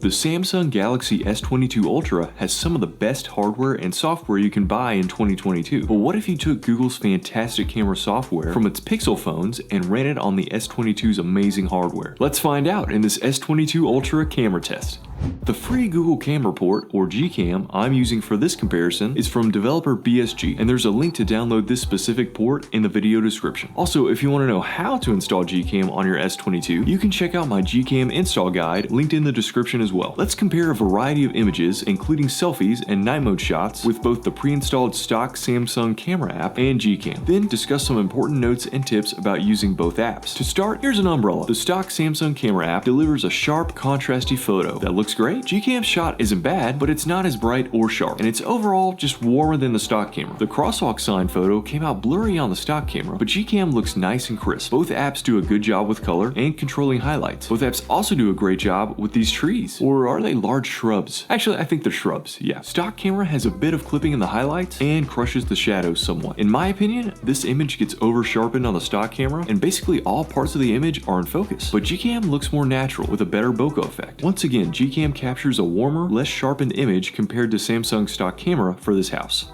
The Samsung Galaxy S22 Ultra has some of the best hardware and software you can buy in 2022. But what if you took Google's fantastic camera software from its Pixel phones and ran it on the S22's amazing hardware? Let's find out in this S22 Ultra camera test. The free Google Camera Port, or GCam, I'm using for this comparison is from developer BSG, and there's a link to download this specific port in the video description. Also, if you want to know how to install GCam on your S22, you can check out my GCam install guide linked in the description as well. Let's compare a variety of images, including selfies and night mode shots, with both the pre-installed stock Samsung camera app and GCam. Then discuss some important notes and tips about using both apps. To start, here's an umbrella. The stock Samsung camera app delivers a sharp, contrasty photo that looks great. GCam's shot isn't bad, but it's not as bright or sharp, and it's overall just warmer than the stock camera. The crosswalk sign photo came out blurry on the stock camera, but GCam looks nice and crisp. Both apps do a good job with color and controlling highlights. Both apps also do a great job with these trees. Or are they large shrubs? Actually, I think they're shrubs, yeah. Stock camera has a bit of clipping in the highlights and crushes the shadows somewhat. In my opinion, this image gets over sharpened on the stock camera, and basically all parts of the image are in focus. But GCam looks more natural with a better bokeh effect. Once again, GCam captures a warmer, less sharpened image compared to Samsung's stock camera for this house.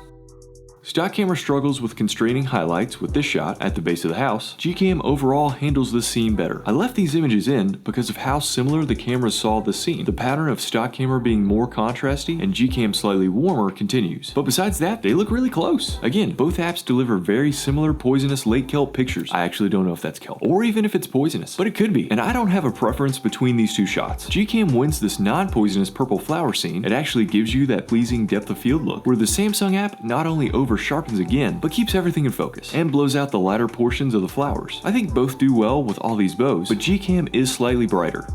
Stock camera struggles with constraining highlights with this shot at the base of the house. GCam overall handles this scene better. I left these images in because of how similar the cameras saw the scene. The pattern of stock camera being more contrasty and GCam slightly warmer continues. But besides that, they look really close. Again, both apps deliver very similar poisonous late kelp pictures. I actually don't know if that's kelp, or even if it's poisonous, but it could be. And I don't have a preference between these two shots. GCam wins this non-poisonous purple flower scene. It actually gives you that pleasing depth of field look, where the Samsung app not only sharpens again, but keeps everything in focus and blows out the lighter portions of the flowers. I think both do well with all these bows, but GCam is slightly brighter.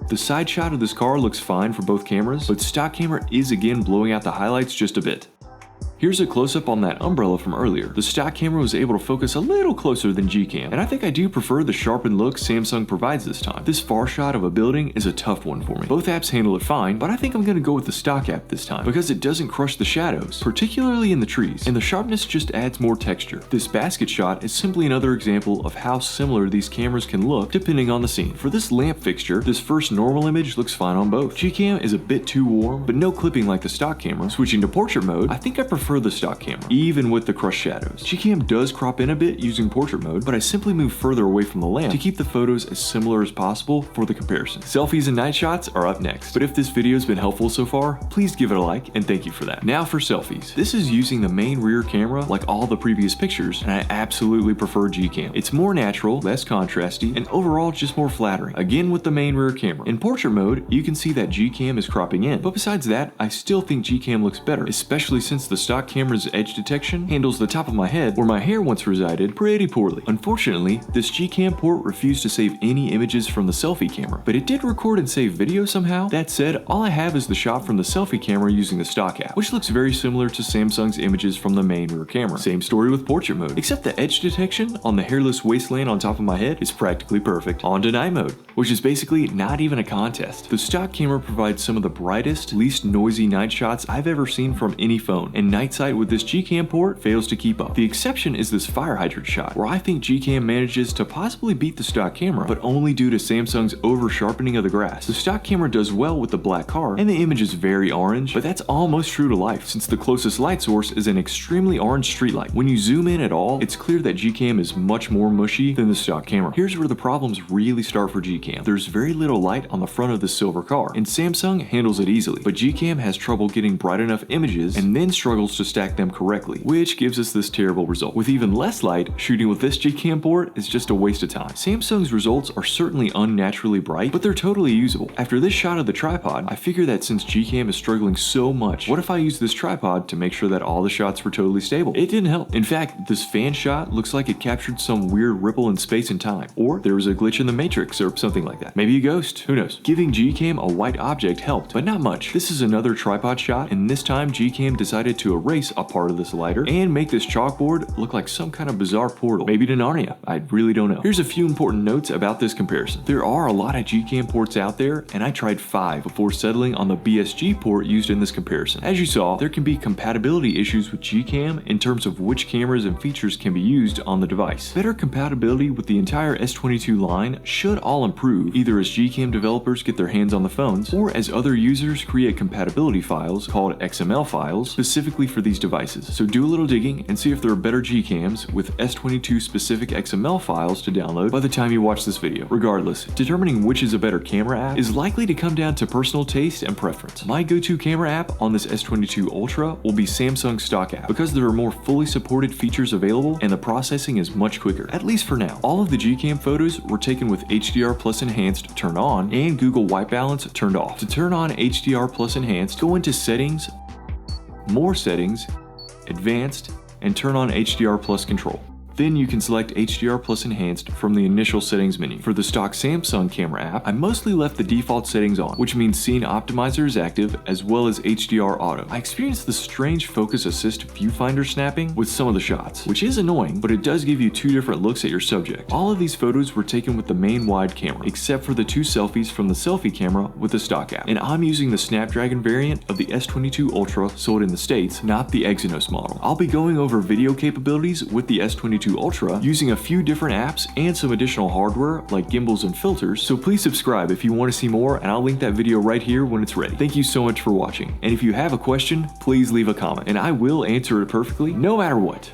The side shot of this car looks fine for both cameras, but stock camera is again blowing out the highlights just a bit. Here's a close-up on that umbrella from earlier. The stock camera was able to focus a little closer than GCam, and I think I do prefer the sharpened look Samsung provides this time. This far shot of a building is a tough one for me. Both apps handle it fine, but I think I'm gonna go with the stock app this time, because it doesn't crush the shadows, particularly in the trees, and the sharpness just adds more texture. This basket shot is simply another example of how similar these cameras can look depending on the scene. For this lamp fixture, this first normal image looks fine on both. GCam is a bit too warm, but no clipping like the stock camera. Switching to portrait mode, I think I prefer the stock camera, even with the crushed shadows. GCam does crop in a bit using portrait mode, but I simply move further away from the lamp to keep the photos as similar as possible for the comparison. Selfies and night shots are up next, but if this video has been helpful so far, please give it a like, and thank you for that. Now for selfies. This is using the main rear camera like all the previous pictures, and I absolutely prefer GCam. It's more natural, less contrasty, and overall just more flattering. Again with the main rear camera. In portrait mode, you can see that GCam is cropping in, but besides that, I still think GCam looks better, especially since the stock camera's edge detection handles the top of my head where my hair once resided pretty poorly. Unfortunately, this GCam port refused to save any images from the selfie camera, but it did record and save video somehow. That said, all I have is the shot from the selfie camera using the stock app, which looks very similar to Samsung's images from the main rear camera. Same story with portrait mode, except the edge detection on the hairless wasteland on top of my head is practically perfect. On to night mode, which is basically not even a contest. The stock camera provides some of the brightest, least noisy night shots I've ever seen from any phone, and night sight with this GCam port fails to keep up. The exception is this fire hydrant shot, where I think GCam manages to possibly beat the stock camera, but only due to Samsung's over sharpening of the grass. The stock camera does well with the black car, and the image is very orange, but that's almost true to life, since the closest light source is an extremely orange streetlight. When you zoom in at all, it's clear that GCam is much more mushy than the stock camera. Here's where the problems really start for GCam. There's very little light on the front of the silver car, and Samsung handles it easily, but GCam has trouble getting bright enough images and then struggles to stack them correctly, which gives us this terrible result. With even less light, shooting with this GCam port is just a waste of time. Samsung's results are certainly unnaturally bright, but they're totally usable. After this shot of the tripod, I figure that since GCam is struggling so much, what if I use this tripod to make sure that all the shots were totally stable? It didn't help. In fact, this fan shot looks like it captured some weird ripple in space and time, or there was a glitch in the matrix or something like that. Maybe a ghost, who knows? Giving GCam a white object helped, but not much. This is another tripod shot, and this time GCam decided to erase a part of the slider and make this chalkboard look like some kind of bizarre portal, maybe to Narnia, I really don't know. Here's a few important notes about this comparison. There are a lot of GCam ports out there, and I tried 5 before settling on the BSG port used in this comparison. As you saw, there can be compatibility issues with GCam in terms of which cameras and features can be used on the device. Better compatibility with the entire S22 line should all improve, either as GCam developers get their hands on the phones, or as other users create compatibility files called XML files specifically for these devices. So do a little digging and see if there are better GCams with S22 specific XML files to download by the time you watch this video. Regardless, determining which is a better camera app is likely to come down to personal taste and preference. My go-to camera app on this S22 Ultra will be Samsung stock app because there are more fully supported features available and the processing is much quicker, at least for now. All of the GCam photos were taken with HDR Plus Enhanced turned on and Google White Balance turned off. To turn on HDR Plus Enhanced, go into Settings, More Settings, Advanced, and turn on HDR Plus Control. Then you can select HDR Plus Enhanced from the initial settings menu. For the stock Samsung camera app, I mostly left the default settings on, which means Scene Optimizer is active as well as HDR Auto. I experienced the strange focus assist viewfinder snapping with some of the shots, which is annoying, but it does give you 2 different looks at your subject. All of these photos were taken with the main wide camera, except for the 2 selfies from the selfie camera with the stock app. And I'm using the Snapdragon variant of the S22 Ultra sold in the States, not the Exynos model. I'll be going over video capabilities with the S22 Ultra using a few different apps and some additional hardware like gimbals and filters, so please subscribe if you want to see more, and I'll link that video right here when it's ready. Thank you so much for watching, and if you have a question, please leave a comment and I will answer it perfectly no matter what.